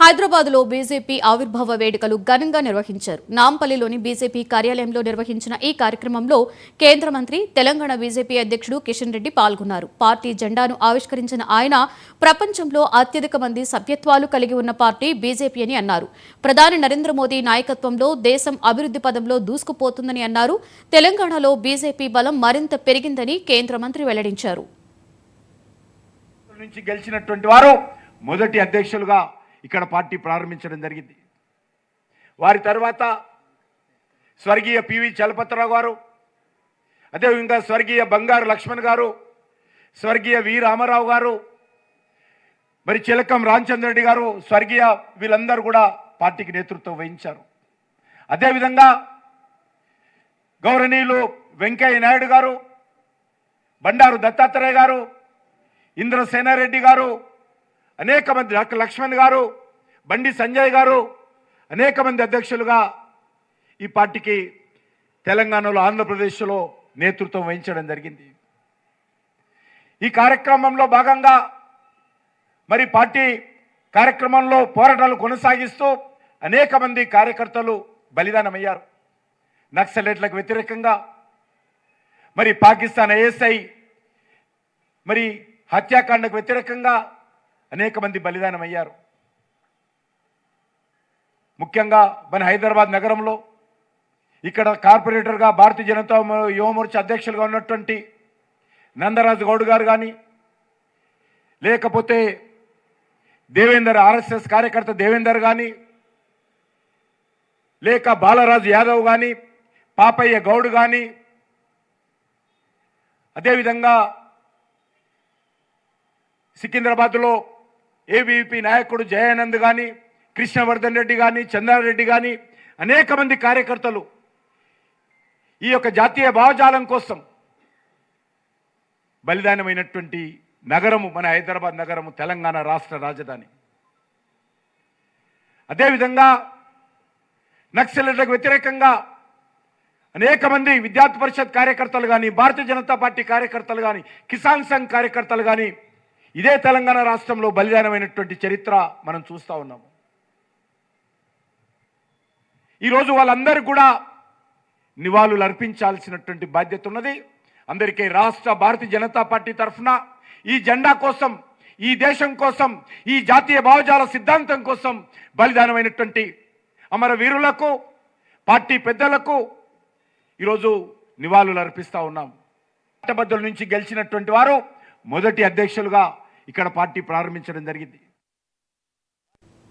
హైదరాబాద్లో బీజేపీ ఆవిర్భావ వేడుకలు ఘనంగా నిర్వహించారు. నాంపల్లిలోని బీజేపీ కార్యాలయంలో నిర్వహించిన ఈ కార్యక్రమంలో కేంద్ర మంత్రి, తెలంగాణ బీజేపీ అధ్యక్షుడు కిషన్ రెడ్డి పాల్గొన్నారు. పార్టీ జెండాను ఆవిష్కరించిన ఆయన ప్రపంచంలో అత్యధిక మంది సభ్యత్వాలు కలిగి ఉన్న పార్టీ బీజేపీ అని అన్నారు. ప్రధాని నరేంద్ర మోదీ నాయకత్వంలో దేశం అభివృద్ధి పదంలో దూసుకుపోతుందని అన్నారు. తెలంగాణలో బీజేపీ బలం మరింత పెరిగిందని కేంద్ర మంత్రి వెల్లడించారు. మొదటి అధ్యక్షులుగా ఇక్కడ పార్టీ ప్రారంభించడం జరిగింది. వారి తర్వాత స్వర్గీయ పివి చలపతిరావు గారు, అదేవిధంగా స్వర్గీయ బంగారు లక్ష్మణ్ గారు, స్వర్గీయ వి రామారావు గారు, మరి చిలకం రామచంద్రరెడ్డి గారు, స్వర్గీయ వీళ్ళందరూ కూడా పార్టీకి నేతృత్వం వహించారు. అదేవిధంగా గౌరవనీయులు వెంకయ్య నాయుడు గారు, బండారు దత్తాత్రేయ గారు, ఇంద్రసేనారెడ్డి గారు, అనేక మంది, డాక్టర్ లక్ష్మణ్ గారు, బండి సంజయ్ గారు, అనేక మంది అధ్యక్షులుగా ఈ పార్టీకి తెలంగాణలో, ఆంధ్రప్రదేశ్లో నేతృత్వం వహించడం జరిగింది. ఈ కార్యక్రమంలో భాగంగా మరి పార్టీ కార్యక్రమంలో పోరాటాలు కొనసాగిస్తూ అనేక మంది కార్యకర్తలు బలిదానమయ్యారు. నక్సలైట్లకు వ్యతిరేకంగా మరి పాకిస్తాన్ ఐఎస్ఐ మరి హత్యాకాండకు వ్యతిరేకంగా అనేక మంది బలిదానమయ్యారు. ముఖ్యంగా మన హైదరాబాద్ నగరంలో ఇక్కడ కార్పొరేటర్గా భారతీయ జనతా యువ మోర్చా అధ్యక్షులుగా ఉన్నటువంటి నందరాజు గౌడ్ గారు కానీ, లేకపోతే దేవేందర్, ఆర్ఎస్ఎస్ కార్యకర్త దేవేందర్ కానీ, లేక బాలరాజు యాదవ్ కానీ, పాపయ్య గౌడ్ కానీ, అదేవిధంగా సికింద్రాబాద్లో ఏబీవీపీ నాయకుడు జయానంద్ కానీ, కృష్ణవర్ధన్ రెడ్డి కానీ, చంద్రారెడ్డి కానీ, అనేక మంది కార్యకర్తలు ఈ యొక్క జాతీయ భావజాలం కోసం బలిదానమైనటువంటి నగరము మన హైదరాబాద్ నగరము, తెలంగాణ రాష్ట్ర రాజధాని. అదేవిధంగా నక్సలైట్లకు వ్యతిరేకంగా అనేక మంది విద్యార్థి పరిషత్ కార్యకర్తలు కానీ, భారతీయ జనతా పార్టీ కార్యకర్తలు కానీ, కిసాన్ సంఘ్ కార్యకర్తలు కానీ ఇదే తెలంగాణ రాష్ట్రంలో బలిదానమైనటువంటి చరిత్ర మనం చూస్తూ ఉన్నాము. ఈరోజు వాళ్ళందరూ కూడా నివాళులు అర్పించాల్సినటువంటి బాధ్యత ఉన్నది. అందరికీ రాష్ట్ర భారతీయ జనతా పార్టీ తరఫున ఈ జెండా కోసం, ఈ దేశం కోసం, ఈ జాతీయ భావజాల సిద్ధాంతం కోసం బలిదానమైనటువంటి అమరవీరులకు, పార్టీ పెద్దలకు ఈరోజు నివాళులు అర్పిస్తూ ఉన్నాం. పట్టభద్రుల నుంచి గెలిచినటువంటి వారు మొదటి అధ్యక్షులుగా ఇక్కడ పార్టీ ప్రారంభించడం జరిగింది.